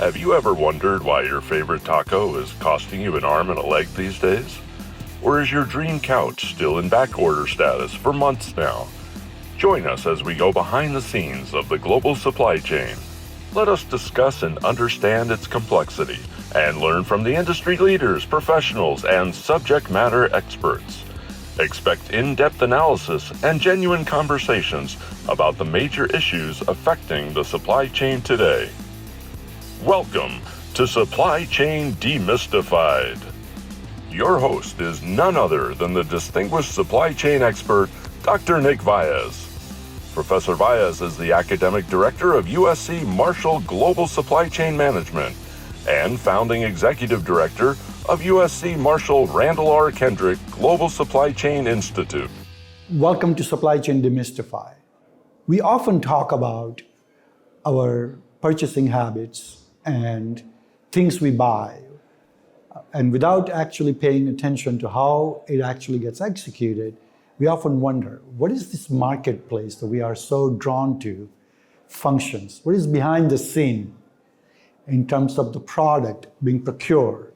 Have you ever wondered why your favorite taco is costing you an arm and a leg these days? Or is your dream couch still in backorder status for months now? Join us as we go behind the scenes of the global supply chain. Let us discuss and understand its complexity and learn from the industry leaders, professionals, and subject matter experts. Expect in-depth analysis and genuine conversations about the major issues affecting the supply chain today. Welcome to Supply Chain Demystified. Your host is none other than the distinguished supply chain expert, Dr. Nick Valles. Professor Valles is the Academic Director of USC Marshall Global Supply Chain Management and Founding Executive Director of USC Marshall Randall R. Kendrick Global Supply Chain Institute. Welcome to Supply Chain Demystified. We often talk about our purchasing habits and things we buy, and without actually paying attention to how it actually gets executed, we often wonder, what is this marketplace that we are so drawn to functions? What is behind the scene in terms of the product being procured,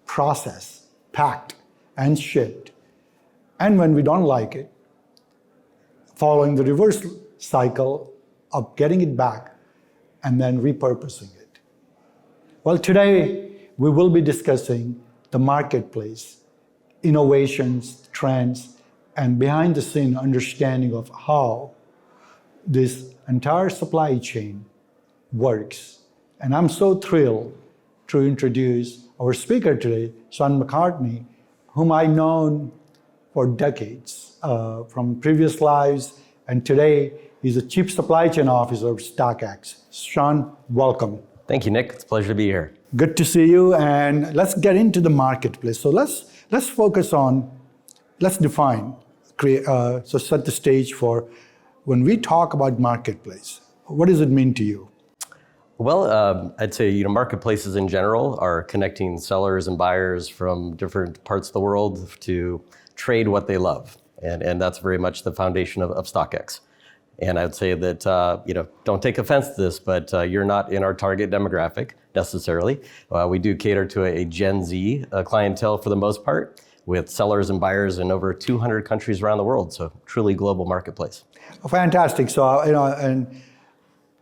processed, packed, and shipped? And when we don't like it, following the reverse cycle of getting it back and then repurposing it. Well, today we will be discussing the marketplace, innovations, trends, and behind the scene understanding of how this entire supply chain works. And I'm so thrilled to introduce our speaker today, Sean McCartney, whom I've known for decades from previous lives, and today he's the Chief Supply Chain Officer of StockX. Sean, welcome. Thank you, Nick. It's a pleasure to be here. Good to see you, and let's get into the marketplace. So let's focus on, let's define, so set the stage for when we talk about marketplace. What does it mean to you? Well, I'd say marketplaces in general are connecting sellers and buyers from different parts of the world to trade what they love, and that's very much the foundation of StockX. And I'd say that, don't take offense to this, but you're not in our target demographic necessarily. We do cater to a Gen Z clientele for the most part, with sellers and buyers in over 200 countries around the world. So truly global marketplace. Fantastic. So, and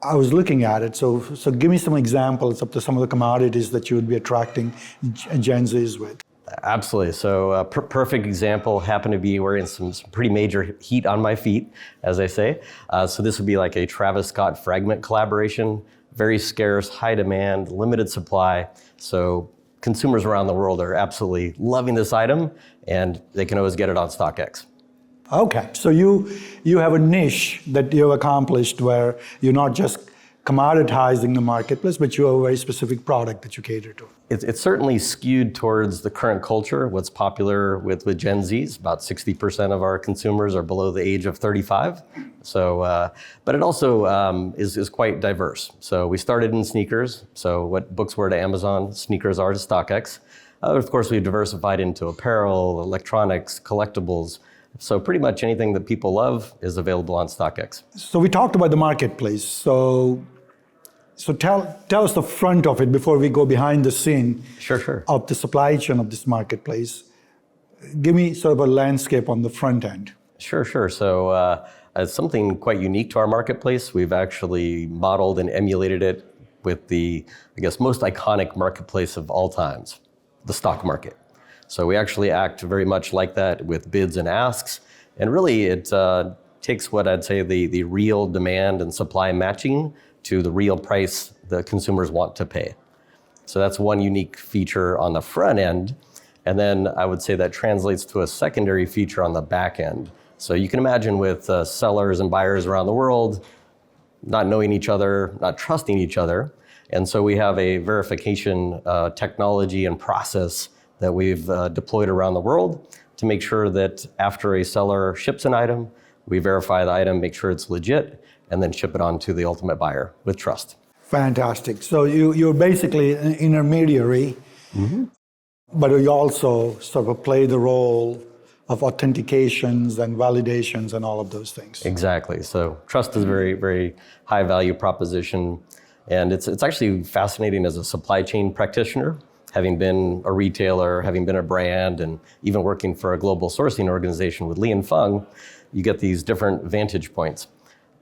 I was looking at it. So give me some examples of some of the commodities that you would be attracting Gen Zs with. Absolutely. So perfect example, happen to be wearing some pretty major heat on my feet, as I say. So this would be like a Travis Scott Fragment collaboration, very scarce, high demand, limited supply. So consumers around the world are absolutely loving this item, and they can always get it on StockX. Okay, so you have a niche that you've accomplished where you're not just commoditizing the marketplace, but you have a very specific product that you cater to. It's certainly skewed towards the current culture, what's popular with Gen Zs. About 60% of our consumers are below the age of 35. So, but it also is quite diverse. So we started in sneakers. So what books were to Amazon, sneakers are to StockX. Of course, we've diversified into apparel, electronics, collectibles. So pretty much anything that people love is available on StockX. So we talked about the marketplace. So tell us the front of it before we go behind the scene of the supply chain of this marketplace. Give me sort of a landscape on the front end. Sure. So as something quite unique to our marketplace, we've actually modeled and emulated it with the, most iconic marketplace of all times, the stock market. So we actually act very much like that with bids and asks. And really it takes what I'd say the real demand and supply matching to the real price the consumers want to pay. So that's one unique feature on the front end. And then I would say that translates to a secondary feature on the back end. So you can imagine with sellers and buyers around the world not knowing each other, not trusting each other. And so we have a verification technology and process that we've deployed around the world to make sure that after a seller ships an item, we verify the item, make sure it's legit, and then ship it on to the ultimate buyer with trust. Fantastic. So you're basically an intermediary, but you also sort of play the role of authentications and validations and all of those things. Exactly. So trust is a very, very high value proposition. And it's actually fascinating as a supply chain practitioner, having been a retailer, having been a brand, and even working for a global sourcing organization with Li and Feng, you get these different vantage points.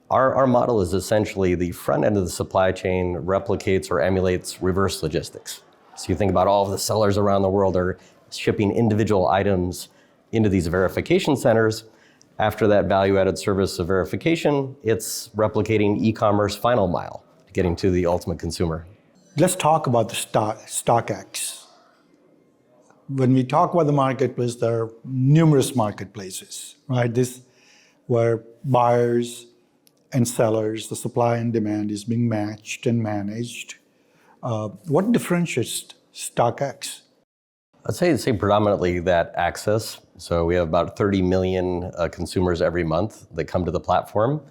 Our model is essentially the front end of the supply chain replicates or emulates reverse logistics. So you think about all of the sellers around the world are shipping individual items into these verification centers. After that value-added service of verification, it's replicating e-commerce final mile, getting to the ultimate consumer. Let's talk about the StockX. When we talk about the marketplace, there are numerous marketplaces, right? This where buyers and sellers, the supply and demand is being matched and managed. What differentiates StockX? I'd say predominantly that access. So we have about 30 million consumers every month that come to the platform,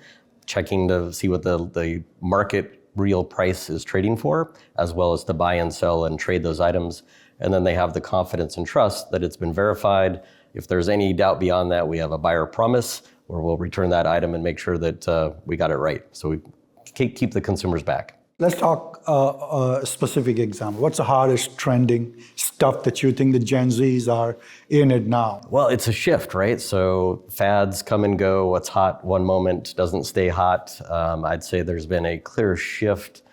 checking to see what the market real price is trading for, as well as to buy and sell and trade those items. And then they have the confidence and trust that it's been verified. If there's any doubt beyond that, we have a buyer promise where we'll return that item and make sure that we got it right. So we keep the consumers back. Let's talk a specific example. What's the hardest trending stuff that you think the Gen Zs are in it now? Well, it's a shift, right? So fads come and go. What's hot one moment doesn't stay hot. I'd say there's been a clear shift.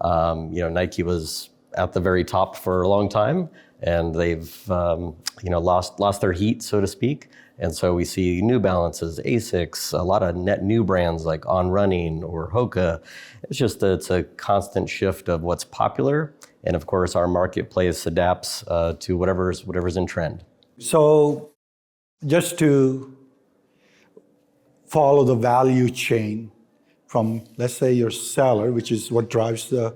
Nike was at the very top for a long time, and they've lost their heat, so to speak. And so we see New Balances, Asics, a lot of net new brands like On Running or Hoka. It's a constant shift of what's popular. And of course, our marketplace adapts to whatever's in trend. So just to follow the value chain from, let's say, your seller, which is what drives the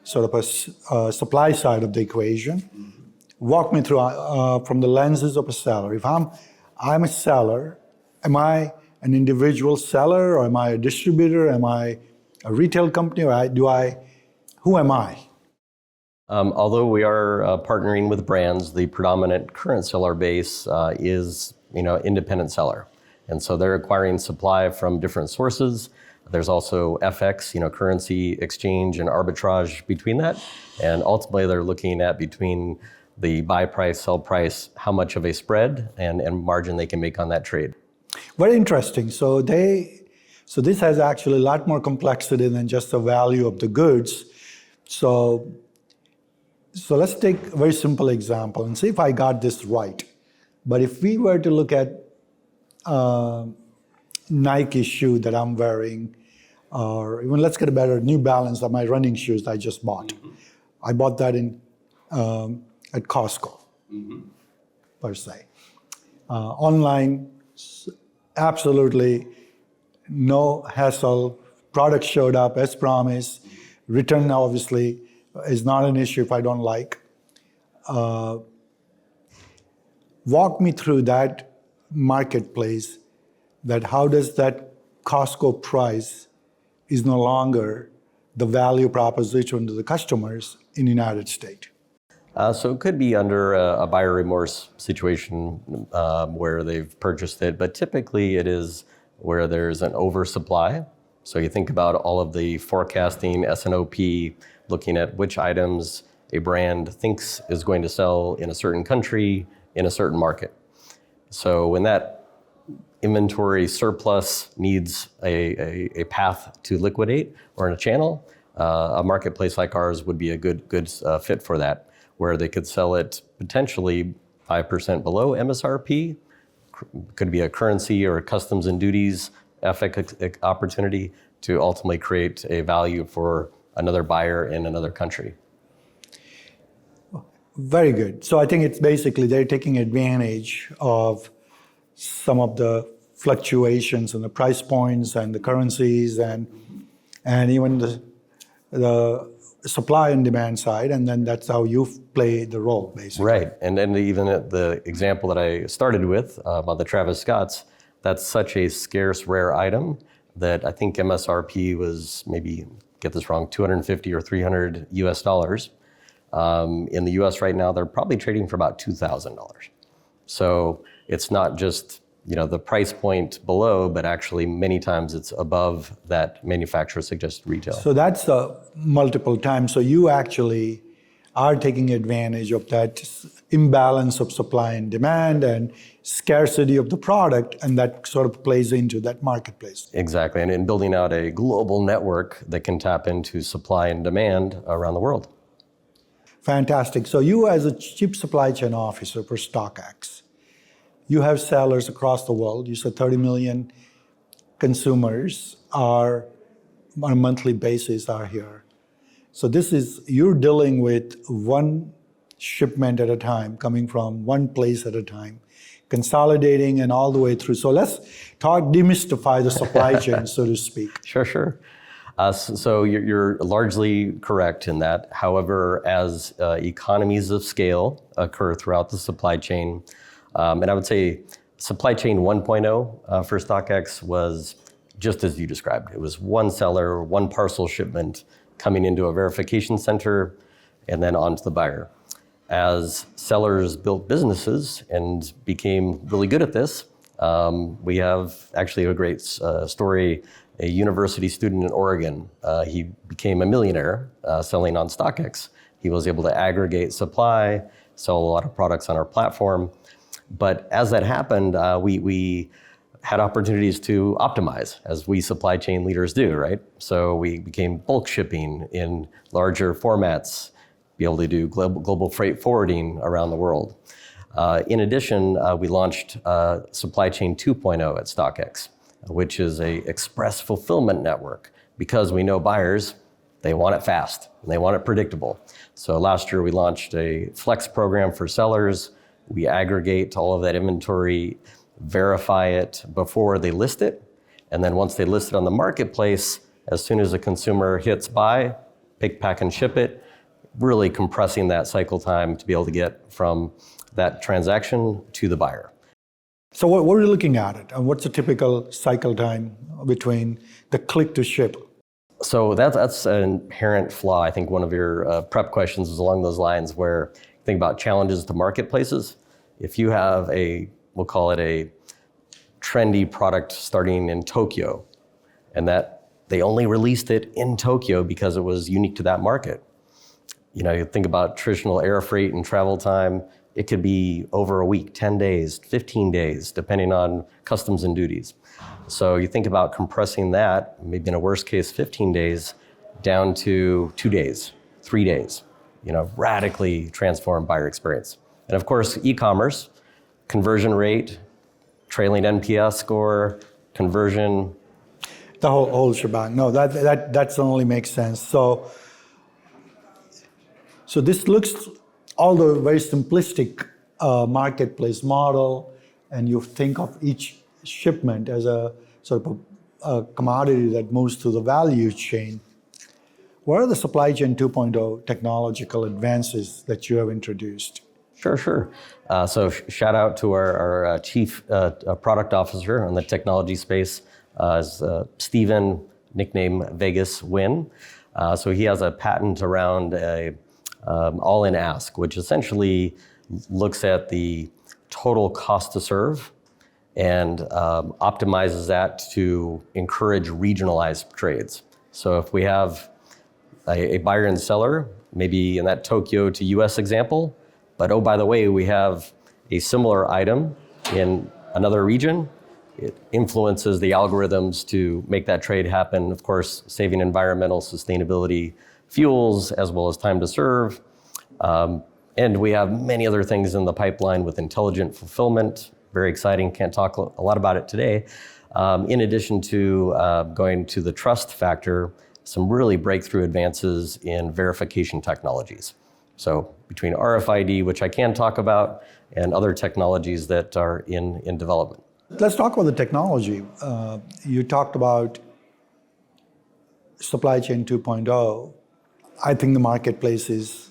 sort of a supply side of the equation, walk me through from the lenses of a seller. If I'm a seller, am I an individual seller, or am I a distributor? Am I a retail company, or who am I? Although we are partnering with brands, the predominant current seller base is independent seller. And so they're acquiring supply from different sources. There's also FX, currency exchange and arbitrage between that. And ultimately they're looking at between the buy price, sell price, how much of a spread and margin they can make on that trade. Very interesting. So this has actually a lot more complexity than just the value of the goods. So let's take a very simple example and see if I got this right. But if we were to look at Nike shoe that I'm wearing, or even let's get a better New Balance of my running shoes that I just bought. I bought that at Costco, per se. Online, absolutely no hassle. Product showed up as promised. Return, obviously, is not an issue if I don't like. Walk me through that marketplace, that how does that Costco price is no longer the value proposition to the customers in the United States? So it could be under a buyer remorse situation where they've purchased it, but typically it is where there's an oversupply. So you think about all of the forecasting, S&OP, looking at which items a brand thinks is going to sell in a certain country, in a certain market. So when that inventory surplus needs a path to liquidate or in a channel, a marketplace like ours would be a good fit for that, where they could sell it potentially 5% below MSRP. Could be a currency or a customs and duties FX opportunity to ultimately create a value for another buyer in another country. Very good. So I think it's basically they're taking advantage of some of the fluctuations in the price points and the currencies and even the supply and demand side, and then that's how you play the role, basically. Right, and even the example that I started with on the Travis Scotts, that's such a scarce, rare item that I think MSRP was, maybe get this wrong, 250 or 300 US dollars. In the US right now, they're probably trading for about $2,000. So it's not just the price point below, but actually many times it's above that manufacturer suggested retail. So that's multiple times. So you actually are taking advantage of that imbalance of supply and demand and scarcity of the product, and that sort of plays into that marketplace. Exactly, and in building out a global network that can tap into supply and demand around the world. Fantastic. So you as a chief supply chain officer for StockX, you have sellers across the world. You said 30 million consumers are on a monthly basis are here. So you're dealing with one shipment at a time, coming from one place at a time, consolidating and all the way through. So let's demystify the supply chain, so to speak. Sure. So you're largely correct in that. However, as economies of scale occur throughout the supply chain, and I would say supply chain 1.0 for StockX was just as you described. It was one seller, one parcel shipment coming into a verification center and then onto the buyer. As sellers built businesses and became really good at this, we have actually a great story. A university student in Oregon, he became a millionaire selling on StockX. He was able to aggregate supply, sell a lot of products on our platform. But as that happened, we had opportunities to optimize, as we supply chain leaders do, right? So we became bulk shipping in larger formats, be able to do global freight forwarding around the world. In addition, we launched Supply Chain 2.0 at StockX, which is a express fulfillment network, because we know buyers, they want it fast and they want it predictable. So last year we launched a flex program for sellers. We aggregate all of that inventory, verify it before they list it, and then once they list it on the marketplace, as soon as a consumer hits buy, pick, pack, and ship it, really compressing that cycle time to be able to get from that transaction to the buyer. So what are you looking at it? And what's the typical cycle time between the click to ship? So that's an inherent flaw. I think one of your prep questions was along those lines, where you think about challenges to marketplaces. If you have we'll call it a trendy product starting in Tokyo, and that they only released it in Tokyo because it was unique to that market. You think about traditional air freight and travel time. It could be over a week, 10 days, 15 days, depending on customs and duties. So you think about compressing that, maybe in a worst case, 15 days, down to 2 days, 3 days, radically transform buyer experience. And of course, e-commerce, conversion rate, trailing NPS score, conversion. The whole shebang. No, that only makes sense. So this looks, although very simplistic marketplace model, and you think of each shipment as a sort of a commodity that moves through the value chain. What are the supply chain 2.0 technological advances that you have introduced? Sure. So shout out to our chief product officer in the technology space, Steven, nickname Vegas Win. So he has a patent around a all-in ask, which essentially looks at the total cost to serve and optimizes that to encourage regionalized trades. So if we have a buyer and seller, maybe in that Tokyo to US example, but oh, by the way, we have a similar item in another region, it influences the algorithms to make that trade happen, of course, saving environmental sustainability fuels as well as time to serve. And we have many other things in the pipeline with intelligent fulfillment. Very exciting, can't talk a lot about it today. In addition to going to the trust factor, some really breakthrough advances in verification technologies. So between RFID, which I can talk about, and other technologies that are in development. Let's talk about the technology. You talked about supply chain 2.0. I think the marketplace's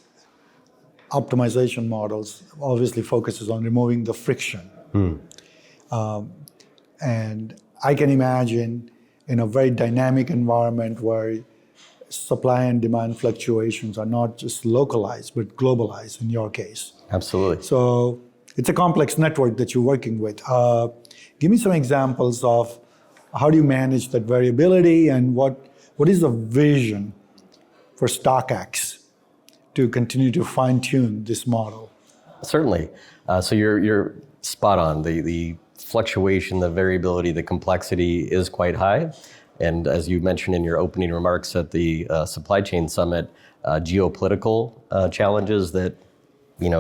optimization models obviously focuses on removing the friction. And I can imagine in a very dynamic environment where supply and demand fluctuations are not just localized, but globalized in your case. Absolutely. So it's a complex network that you're working with. Give me some examples of how do you manage that variability, and what is the vision for StockX to continue to fine-tune this model? Certainly. So you're spot on. The fluctuation, the variability, the complexity is quite high. And as you mentioned in your opening remarks at the Supply Chain Summit, geopolitical challenges that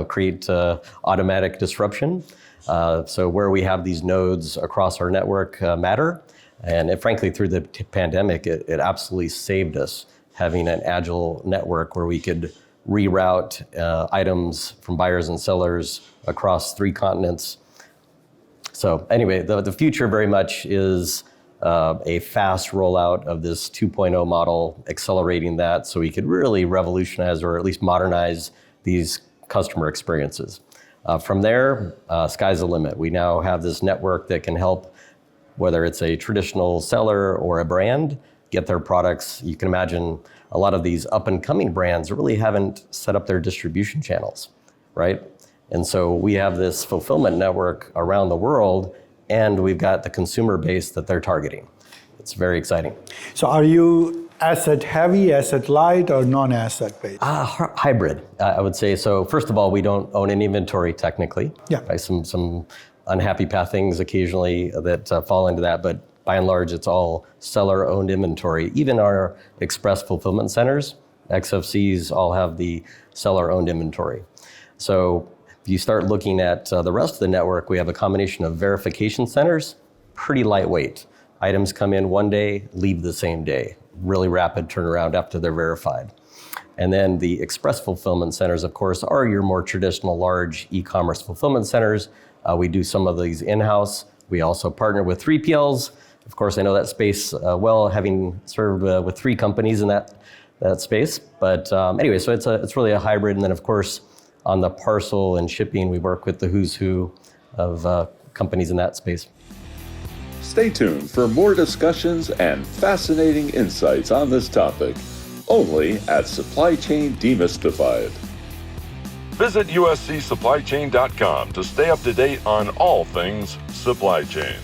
create automatic disruption. So where we have these nodes across our network matter. And frankly, through the pandemic, it absolutely saved us having an agile network where we could reroute items from buyers and sellers across 3 continents. So anyway, the future very much is a fast rollout of this 2.0 model, accelerating that so we could really revolutionize or at least modernize these customer experiences. From there, sky's the limit. We now have this network that can help, whether it's a traditional seller or a brand, get their products. You can imagine a lot of these up and coming brands really haven't set up their distribution channels, right? And so we have this fulfillment network around the world, and we've got the consumer base that they're targeting. It's very exciting. So are you asset heavy, asset light, or non-asset based? Hybrid, I would say. So first of all, we don't own any inventory technically. Yeah. Right? Some unhappy path things occasionally that fall into that, but by and large, it's all seller-owned inventory. Even our express fulfillment centers, XFCs, all have the seller-owned inventory. So if you start looking at the rest of the network, we have a combination of verification centers, pretty lightweight. Items come in one day, leave the same day. Really rapid turnaround after they're verified. And then the express fulfillment centers, of course, are your more traditional large e-commerce fulfillment centers. We do some of these in-house. We also partner with 3PLs. Of course, I know that space well, having served with 3 companies in that space. But anyway, so it's really a hybrid. And then, of course, on the parcel and shipping, we work with the who's who of companies in that space. Stay tuned for more discussions and fascinating insights on this topic, only at Supply Chain Demystified. Visit uscsupplychain.com to stay up to date on all things supply chain.